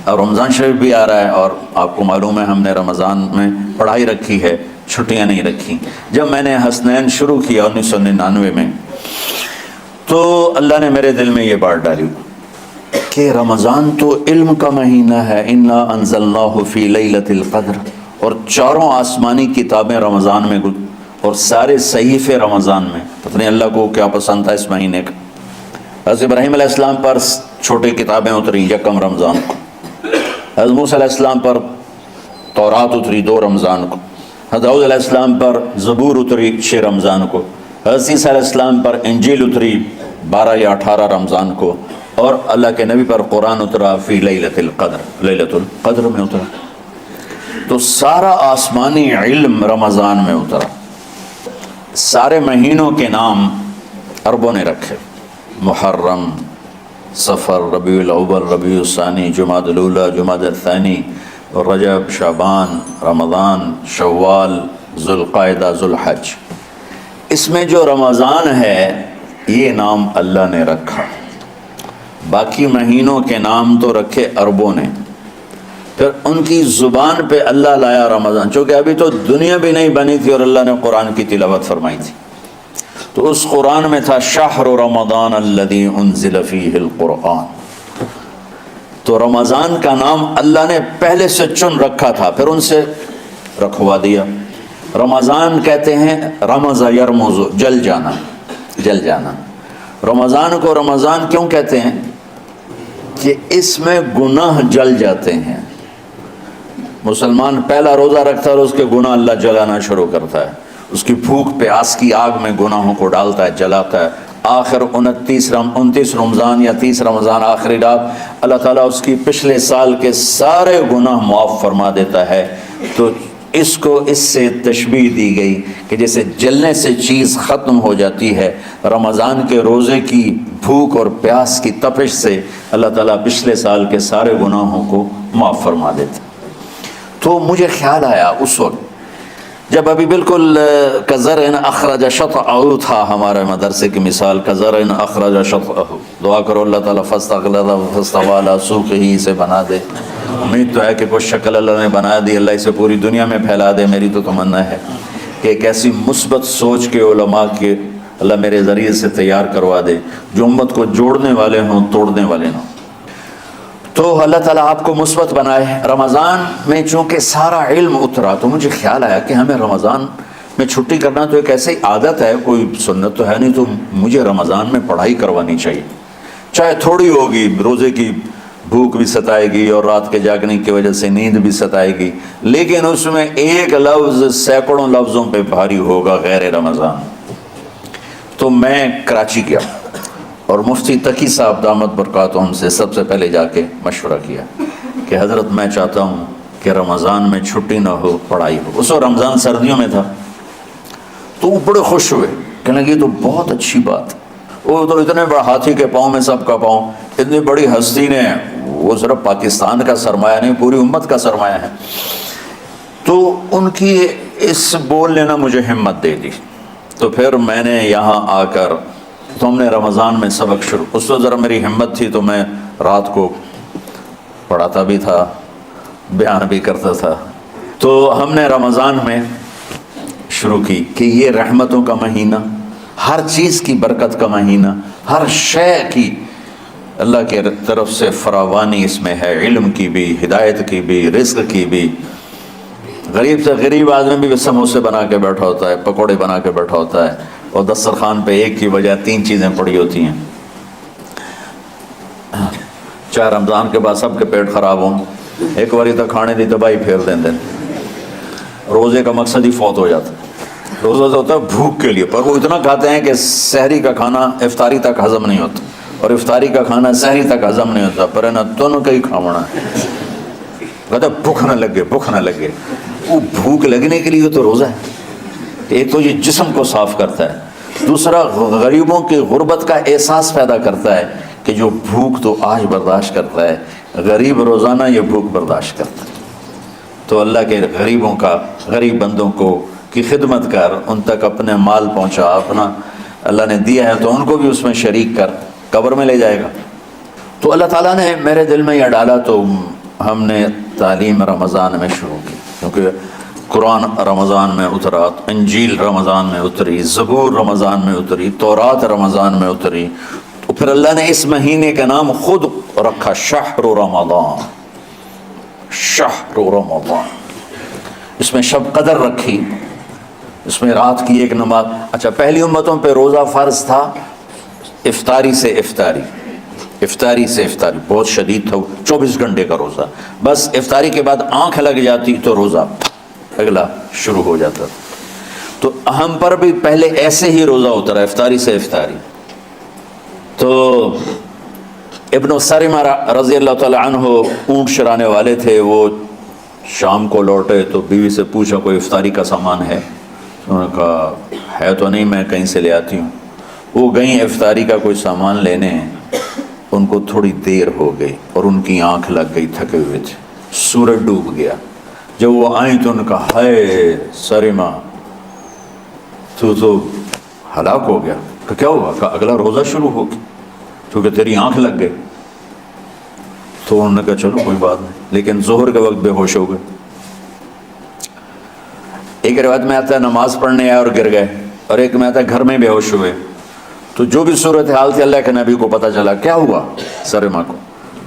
اور رمضان شریف بھی آ رہا ہے، اور آپ کو معلوم ہے ہم نے رمضان میں پڑھائی رکھی ہے، چھٹیاں نہیں رکھی۔ جب میں نے حسنین شروع کیا 1999 میں، تو اللہ نے میرے دل میں یہ بات ڈالی کہ رمضان تو علم کا مہینہ ہے، انا انزلناہ فی لیلۃ القدر، اور چاروں آسمانی کتابیں رمضان میں اور سارے صحیفے رمضان میں۔ پتہ نہیں اللہ کو کیا پسند تھا اس مہینے کا۔ حضرت ابراہیم علیہ السلام پر چھوٹی کتابیں اتری یکم رمضان کو، حضرت موسیٰ علیہ السلام پر تورات اتری 2 رمضان کو، حضرت داؤد علیہ السلام پر زبور اتری 6 رمضان کو، حضرت عیسیٰ علیہ السلام پر انجیل اتری 12 یا 18 رمضان کو، اور اللہ کے نبی پر قرآن اترا فی لیلۃ القدر، لیلۃ القدر میں اترا۔ تو سارا آسمانی علم رمضان میں اترا۔ سارے مہینوں کے نام عربوں نے رکھے، محرم، صفر، ربیع الاول، ربیع الثانی، جمادی الاولی، جمادی الثانی، رجب، شعبان، رمضان، شوال، ذوالقعدہ، ذوالحج۔ اس میں جو رمضان ہے یہ نام اللہ نے رکھا، باقی مہینوں کے نام تو رکھے عربوں نے۔ پھر ان کی زبان پہ اللہ لایا رمضان، چونکہ ابھی تو دنیا بھی نہیں بنی تھی اور اللہ نے قرآن کی تلاوت فرمائی تھی، تو اس قرآن میں تھا شہر رمضان الذی انزل فیہ القرآن۔ تو رمضان کا نام اللہ نے پہلے سے چن رکھا تھا، پھر ان سے رکھوا دیا۔ رمضان کہتے ہیں رمض یرمز، جل جانا، جل جانا۔ رمضان کو رمضان کیوں کہتے ہیں؟ کہ اس میں گناہ جل جاتے ہیں۔ مسلمان پہلا روزہ رکھتا ہے اور اس کے گناہ اللہ جلانا شروع کرتا ہے، اس کی بھوک پیاس کی آگ میں گناہوں کو ڈالتا ہے، جلاتا ہے۔ آخر 29 رمضان یا 30 رمضان آخری رات اللہ تعالیٰ اس کی پچھلے سال کے سارے گناہ معاف فرما دیتا ہے۔ تو اس کو اس سے تشبیہ دی گئی کہ جیسے جلنے سے چیز ختم ہو جاتی ہے، رمضان کے روزے کی بھوک اور پیاس کی تپش سے اللہ تعالیٰ پچھلے سال کے سارے گناہوں کو معاف فرما دیتا۔ تو مجھے خیال آیا اس وقت جب ابھی بالکل کزرع اخرج شطأہ تھا، ہمارے مدرسے کی مثال کزرع اخرج شطأہ، دعا کرو اللہ تعالیٰ فاستغلظ فاستوى علی سوقہ، اسے بنا دے۔ امید تو ہے کہ کچھ شکل اللہ نے بنا دی، اللہ اسے پوری دنیا میں پھیلا دے۔ میری تو تمنا ہے کہ ایک ایسی مثبت سوچ کے علماء کے اللہ میرے ذریعے سے تیار کروا دے جو امت کو جوڑنے والے ہوں، توڑنے والے نہ ہوں۔ تو اللہ تعالیٰ آپ کو مثبت بنائے۔ رمضان میں چونکہ سارا علم اترا تو مجھے خیال آیا کہ ہمیں رمضان میں چھٹی کرنا تو ایک ایسی عادت ہے، کوئی سنت تو ہے نہیں، تو مجھے رمضان میں پڑھائی کروانی چاہیے، چاہے تھوڑی ہوگی، روزے کی بھوک بھی ستائے گی اور رات کے جاگنے کی وجہ سے نیند بھی ستائے گی، لیکن اس میں ایک لفظ سینکڑوں لفظوں پہ بھاری ہوگا، غیر رمضان۔ تو میں کراچی گیا اور مفتی تقی صاحب دامت برکاتہم سے سب سے پہلے جا کے مشورہ کیا کہ حضرت میں چاہتا ہوں کہ رمضان میں چھٹی نہ ہو، پڑھائی ہو۔ اس وقت رمضان سردیوں میں تھا، تو وہ بڑے خوش ہوئے، کہنے لگے یہ تو بہت اچھی بات۔ وہ تو اتنے بڑے ہاتھی کے پاؤں میں سب کا پاؤں، اتنی بڑی ہستی نے، وہ صرف پاکستان کا سرمایہ نہیں پوری امت کا سرمایہ ہے۔ تو ان کی اس بولنے نے مجھے ہمت دے دی۔ تو پھر میں نے یہاں آ کر تو ہم نے رمضان میں سبق شروع، اس وقت ذرا میری ہمت تھی تو میں رات کو پڑھاتا بھی تھا، بیان بھی کرتا تھا۔ تو ہم نے رمضان میں شروع کی کہ یہ رحمتوں کا مہینہ، ہر چیز کی برکت کا مہینہ، ہر شے کی اللہ کے طرف سے فراوانی اس میں ہے، علم کی بھی، ہدایت کی بھی، رزق کی بھی۔ غریب سے غریب آدمی بھی سموسے بنا کے بیٹھا ہوتا ہے، پکوڑے بنا کے بیٹھا ہوتا ہے، اور دسترخوان پہ ایک کی بجائے 3 چیزیں پڑی ہوتی ہیں۔ چاہے رمضان کے بعد سب کے پیٹ خراب ہوں، ایک باری تو کھانے دی تباہی پھیر دیں دن۔ روزے کا مقصد ہی فوت ہو جاتا ہے۔ روزہ ہوتا ہے بھوک کے لیے، پر وہ اتنا کھاتے ہیں کہ سحری کا کھانا افطاری تک ہضم نہیں ہوتا، اور افطاری کا کھانا سحری تک ہضم نہیں ہوتا، پر نہ دونوں کا ہی کھاونا ہے۔ کہتا بھوک نہ لگے، بھوک نہ لگے۔ وہ بھوک لگنے کے لیے تو روزہ ہے۔ ایک تو یہ جسم کو صاف کرتا ہے، دوسرا غریبوں کی غربت کا احساس پیدا کرتا ہے کہ جو بھوک تو آج برداشت کرتا ہے، غریب روزانہ یہ بھوک برداشت کرتا ہے۔ تو اللہ کے غریبوں کا، غریب بندوں کو کی خدمت کر، ان تک اپنے مال پہنچا، اپنا اللہ نے دیا ہے تو ان کو بھی اس میں شریک کر، قبر میں لے جائے گا۔ تو اللہ تعالیٰ نے میرے دل میں یہ ڈالا، تو ہم نے تعلیم رمضان میں شروع کی، کیونکہ قرآن رمضان میں اترا، انجیل رمضان میں اتری، زبور رمضان میں اتری، تورات رمضان میں اتری، تو پھر اللہ نے اس مہینے کا نام خود رکھا شہر رمضان، شہر رمضان۔ اس میں شب قدر رکھی، اس میں رات کی ایک نماز۔ اچھا، پہلی امتوں پہ روزہ فرض تھا افطاری سے افطاری، افطاری سے افطاری، بہت شدید تھا، 24 گھنٹے کا روزہ، بس افطاری کے بعد آنکھ لگ جاتی تو روزہ اگلا شروع ہو جاتا۔ تو ہم پر بھی پہلے ایسے ہی روزہ اترا، افطاری سے افطاری۔ تو ابن سرمہ رضی اللہ تعالی عنہ اونٹ چرانے والے تھے، وہ شام کو لوٹے تو بیوی سے پوچھا کوئی افطاری کا سامان ہے؟ انہوں نے کہا ہے تو نہیں، میں کہیں سے لے آتی ہوں۔ وہ گئیں افطاری کا کوئی سامان لینے، ان کو تھوڑی دیر ہو گئی اور ان کی آنکھ لگ گئی، تھکے ہوئے تھے، سورج ڈوب گیا۔ جب وہ آئیں تو ان کا ہائے سرمہ تو ہلاک ہو گیا۔ کہ کیا ہوا؟ کہ اگلا روزہ شروع ہو گیا کیونکہ تیری آنکھ لگ گئی۔ تو انہوں نے کہا چلو کوئی بات نہیں، لیکن ظہر کے وقت بے ہوش ہو گئے۔ ایک روایت میں آتا ہے نماز پڑھنے آئے اور گر گئے، اور ایک میں آتا ہے گھر میں بے ہوش ہوئے۔ تو جو بھی صورتحال تھی اللہ کے نبی کو پتہ چلا۔ کیا ہوا سرمہ کو؟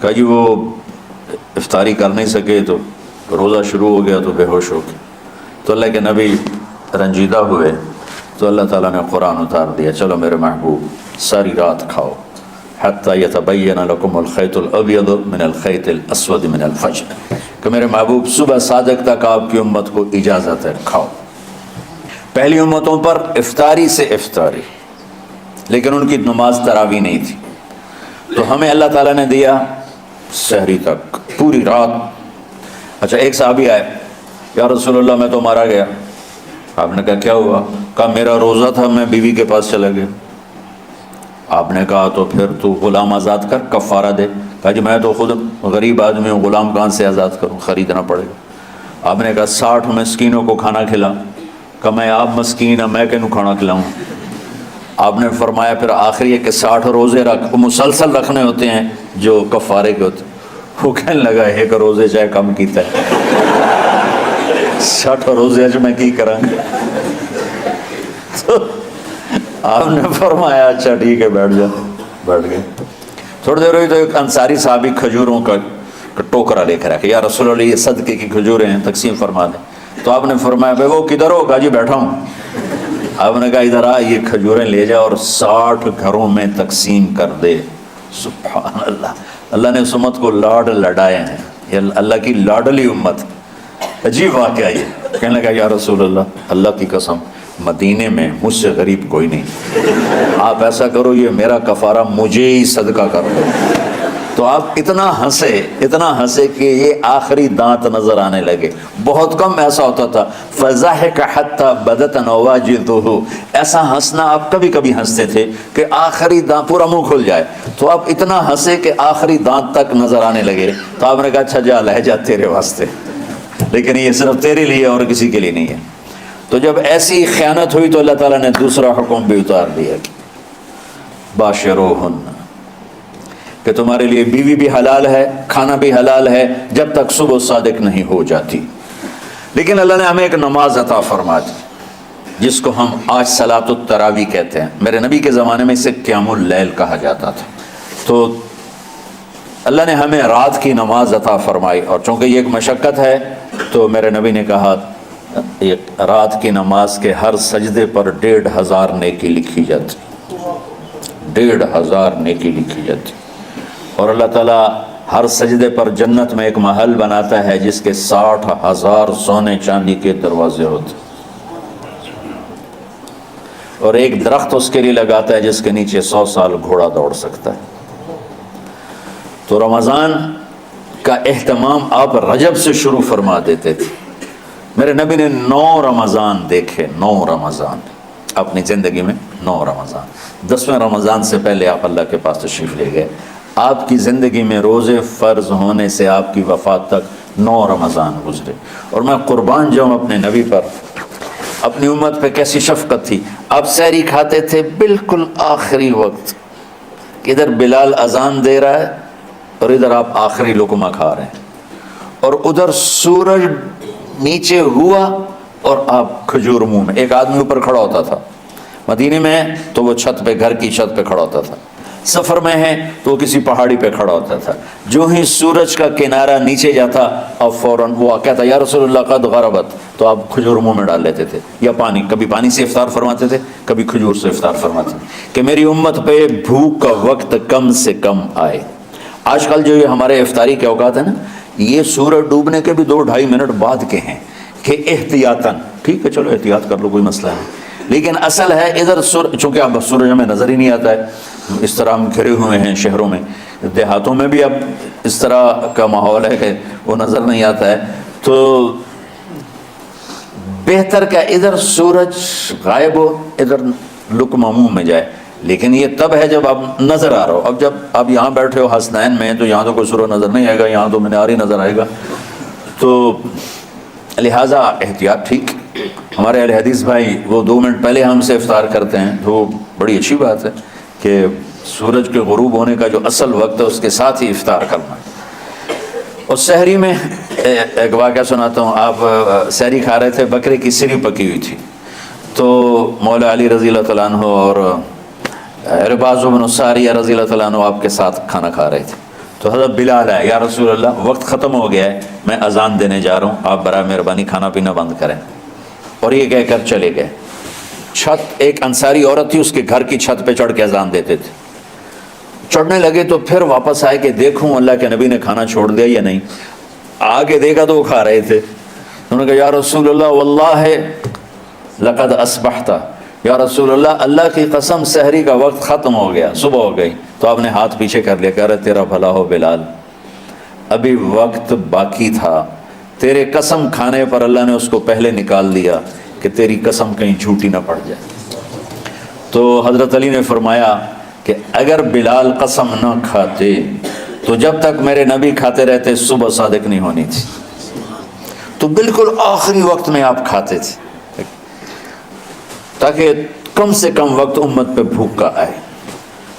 کہا جی وہ افطاری کر نہیں سکے تو روزہ شروع ہو گیا تو بے ہوش ہو گئے۔ تو اللہ کے نبی رنجیدہ ہوئے، تو اللہ تعالیٰ نے قرآن اتار دیا، چلو میرے محبوب ساری رات کھاؤ، حتی یتبین لکم الخیط الابیض من الخیط الاسود من الفجر، کہ میرے محبوب صبح صادق تک آپ کی امت کو اجازت ہے کھاؤ۔ پہلی امتوں پر افطاری سے افطاری، لیکن ان کی نماز تراویح نہیں تھی، تو ہمیں اللہ تعالیٰ نے دیا سحری تک، پوری رات۔ اچھا، ایک صحابی آئے، یا رسول اللہ میں تو مارا گیا۔ آپ نے کہا کیا ہوا؟ کہا میرا روزہ تھا، میں بیوی کے پاس چلا گیا۔ آپ نے کہا تو پھر تو غلام آزاد کر، کفارہ دے۔ کہا جی میں تو خود غریب آدمی ہوں، غلام کہاں سے آزاد کروں، خریدنا پڑے گا۔ آپ نے کہا 60 مسکینوں کو کھانا کھلا۔ کہا میں آپ مسکین ہیں، میں کینوں کھانا کھلاؤں؟ آپ نے فرمایا پھر آخری ہے کہ 60 روزے رکھ، وہ مسلسل رکھنے ہوتے ہیں جو کفارے کے ہوتے ہیں۔ وہ کہنے لگا ایک روزے چاہے کم کیتا ہے، 60 روزے میں کی کریں گے؟ تو آپ نے فرمایا اچھا ٹھیک ہے بیٹھ جا۔ بیٹھ گئے۔ تھوڑی دیر ہوئی تو ایک انصاری صحابی کھجوروں کا ٹوکرا لے کر آ کے، یا رسول اللہ یہ صدقے کی کھجوریں ہیں، تقسیم فرما دیں۔ تو آپ نے فرمایا بھائی وہ کدھر ہو؟ کہا جی بیٹھا ہوں۔ آپ نے کہا ادھر آ، یہ کھجوریں لے جا اور 60 گھروں میں تقسیم کر دے۔ سبحان اللہ، اللہ نے اس امت کو لاڈ لڈائے ہیں، یہ اللہ کی لاڈلی امت۔ عجیب واقعہ یہ، کہنے لگا یا رسول اللہ، اللہ کی قسم مدینے میں مجھ سے غریب کوئی نہیں، آپ ایسا کرو یہ میرا کفارہ مجھے ہی صدقہ کر دو۔ تو آپ اتنا ہنسے کہ یہ آخری دانت نظر آنے لگے۔ بہت کم ایسا ہوتا تھا، فضحک حتی بدت نواجذہ، ایسا ہنسنا آپ کبھی کبھی ہنستے تھے کہ آخری دانت، پورا منہ کھل جائے، تو آپ اتنا ہنسے کہ آخری دانت تک نظر آنے لگے۔ تو آپ نے کہا اچھا جا لہجہ تیرے واسطے، لیکن یہ صرف تیرے لیے اور کسی کے لیے نہیں ہے۔ تو جب ایسی خیانت ہوئی تو اللہ تعالیٰ نے دوسرا حکم بھی اتار دیا، باشروہن، کہ تمہارے لیے بیوی بھی حلال ہے، کھانا بھی حلال ہے جب تک صبح صادق نہیں ہو جاتی۔ لیکن اللہ نے ہمیں ایک نماز عطا فرما دی جس کو ہم آج صلاۃ التراویح کہتے ہیں۔ میرے نبی کے زمانے میں اسے قیام اللیل کہا جاتا تھا۔ تو اللہ نے ہمیں رات کی نماز عطا فرمائی، اور چونکہ یہ ایک مشقت ہے تو میرے نبی نے کہا رات کی نماز کے ہر سجدے پر 1500 نیکی لکھی جاتی، 1500 نیکی لکھی جاتی، اور اللہ تعالیٰ ہر سجدے پر جنت میں ایک محل بناتا ہے جس کے 60,000 سونے چاندی کے دروازے ہوتے، اور ایک درخت اس کے لیے لگاتا ہے جس کے نیچے 100 سال گھوڑا دوڑ سکتا ہے۔ تو رمضان کا اہتمام آپ رجب سے شروع فرما دیتے تھے۔ میرے نبی نے 9 رمضان دیکھے، 9 رمضان اپنی زندگی میں، 9 رمضان۔ 10ویں رمضان سے پہلے آپ اللہ کے پاس تشریف لے گئے۔ آپ کی زندگی میں روزے فرض ہونے سے آپ کی وفات تک 9 رمضان گزرے، اور میں قربان جاؤں اپنے نبی پر، اپنی امت پہ کیسی شفقت تھی۔ آپ سحری کھاتے تھے بالکل آخری وقت، ادھر بلال اذان دے رہا ہے اور ادھر آپ آخری لقمہ کھا رہے ہیں، اور ادھر سورج نیچے ہوا اور آپ کھجور منہ میں. ایک آدمی اوپر کھڑا ہوتا تھا مدینے میں تو وہ چھت پہ، گھر کی چھت پہ کھڑا ہوتا تھا. سفر میں ہے تو وہ کسی پہاڑی پہ کھڑا ہوتا تھا. جو ہی سورج کا کنارہ نیچے جاتا اب فوراً وہ کہتا یا رسول اللہ قد غربت، تو آپ کھجور منہ میں ڈال لیتے تھے یا پانی. کبھی پانی سے افطار فرماتے تھے، کبھی کھجور سے افطار فرماتے تھے کہ میری امت پہ بھوک کا وقت کم سے کم آئے. آج کل جو یہ ہمارے افطاری کے اوقات ہیں نا، یہ سورج ڈوبنے کے بھی 2-2.5 منٹ بعد کے ہیں کہ احتیاطاً. ٹھیک ہے چلو احتیاط کر لو، کوئی مسئلہ نہیں، لیکن اصل ہے ادھر چونکہ اب سورج ہمیں نظر ہی نہیں آتا ہے، اس طرح ہم گھرے ہوئے ہیں شہروں میں. دیہاتوں میں بھی اب اس طرح کا ماحول ہے کہ وہ نظر نہیں آتا ہے. تو بہتر کہ ادھر سورج غائب ہو، ادھر لقمہ منہ میں جائے. لیکن یہ تب ہے جب آپ نظر آ رہا ہو. اب جب آپ یہاں بیٹھے ہو حسنین میں تو یہاں تو کوئی سورج نظر نہیں آئے گا، یہاں تو مینار نظر آئے گا. تو لہٰذا احتیاط ٹھیک. ہمارے اہل حدیث بھائی وہ 2 منٹ پہلے ہم سے افطار کرتے ہیں، تو بڑی اچھی بات ہے کہ سورج کے غروب ہونے کا جو اصل وقت ہے اس کے ساتھ ہی افطار کرنا. اور سحری میں ایک واقعہ سناتا ہوں. آپ سحری کھا رہے تھے، بکرے کی سری پکی ہوئی تھی، تو مولا علی رضی اللہ تعالیٰ عنہ اور عرباض بن ساریہ رضی اللہ تعالیٰ عنہ آپ کے ساتھ کھانا کھا رہے تھے. تو حضرت بلال ہے، یا رسول اللہ وقت ختم ہو گیا ہے، میں اذان دینے جا رہا ہوں، آپ برائے مہربانی کھانا پینا بند کریں. اور یہ کہہ کر چلے گئے. چھت، ایک انصاری عورت تھی، اس کے گھر کی چھت پہ چڑھ کے اذان دیتے تھے. چڑھنے لگے تو پھر واپس آئے کہ دیکھوں اللہ کے نبی نے کھانا چھوڑ دیا یا نہیں. آگے دیکھا تو وہ کھا رہے تھے. انہوں نے کہا یا رسول اللہ واللہ لقد اصبحت، یا رسول اللہ اللہ کی قسم سحری کا وقت ختم ہو گیا، صبح ہو گئی. تو آپ نے ہاتھ پیچھے کر لیا، کہہ رہے تیرا بھلا ہو بلال، ابھی وقت باقی تھا، تیرے قسم کھانے پر اللہ نے اس کو پہلے نکال دیا کہ تیری قسم کہیں جھوٹی نہ پڑ جائے. تو حضرت علی نے فرمایا کہ اگر بلال قسم نہ کھاتے تو جب تک میرے نبی کھاتے رہتے صبح صادق نہیں ہونی تھی. تو بالکل آخری وقت میں آپ کھاتے تھے تاکہ کم سے کم وقت امت پہ بھوک کا آئے.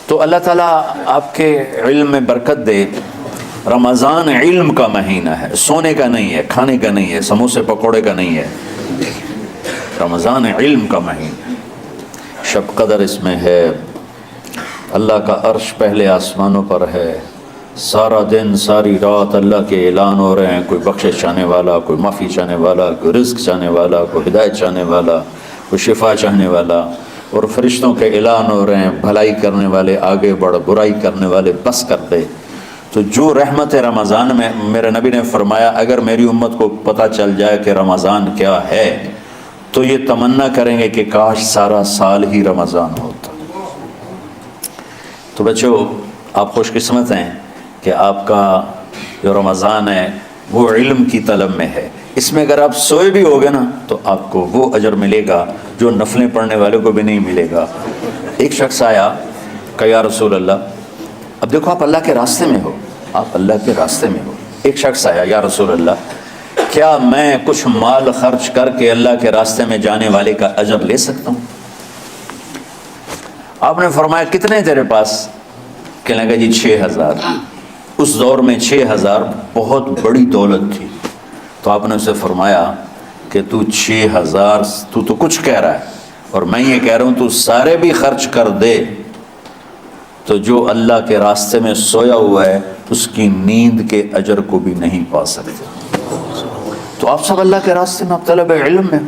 تو اللہ تعالیٰ آپ کے علم میں برکت دے. رمضان علم کا مہینہ ہے، سونے کا نہیں ہے، کھانے کا نہیں ہے، سموسے پکوڑے کا نہیں ہے. رمضان علم کا مہینہ. شب قدر اس میں ہے، اللہ کا عرش پہلے آسمانوں پر ہے. سارا دن ساری رات اللہ کے اعلان ہو رہے ہیں، کوئی بخشش چاہنے والا، کوئی معافی چاہنے والا، کوئی رزق چاہنے والا، کوئی ہدایت چاہنے والا، کوئی شفا چاہنے والا. اور فرشتوں کے اعلان ہو رہے ہیں، بھلائی کرنے والے آگے بڑھ، برائی کرنے والے بس کر دے. تو جو رحمت رمضان میں، میرے نبی نے فرمایا اگر میری امت کو پتہ چل جائے کہ رمضان کیا ہے تو یہ تمنا کریں گے کہ کاش سارا سال ہی رمضان ہوتا. تو بچوں آپ خوش قسمت ہیں کہ آپ کا جو رمضان ہے وہ علم کی طلب میں ہے. اس میں اگر آپ سوئے بھی ہوگے نا تو آپ کو وہ اجر ملے گا جو نفلیں پڑھنے والے کو بھی نہیں ملے گا. ایک شخص آیا کہ یا رسول اللہ، اب دیکھو آپ اللہ کے راستے میں ہو، آپ اللہ کے راستے میں ہو. ایک شخص آیا، یا رسول اللہ کیا میں کچھ مال خرچ کر کے اللہ کے راستے میں جانے والے کا اجر لے سکتا ہوں؟ آپ نے فرمایا کتنے تیرے پاس؟ کہنے لگا جی 6000. اس دور میں 6000 بہت بڑی دولت تھی. تو آپ نے اسے فرمایا کہ تو 6000 تو کچھ کہہ رہا ہے اور میں یہ کہہ رہا ہوں تو سارے بھی خرچ کر دے تو جو اللہ کے راستے میں سویا ہوا ہے اس کی نیند کے اجر کو بھی نہیں پا سکتے. تو آپ سب اللہ کے راستے میں، آپ طلب علم میں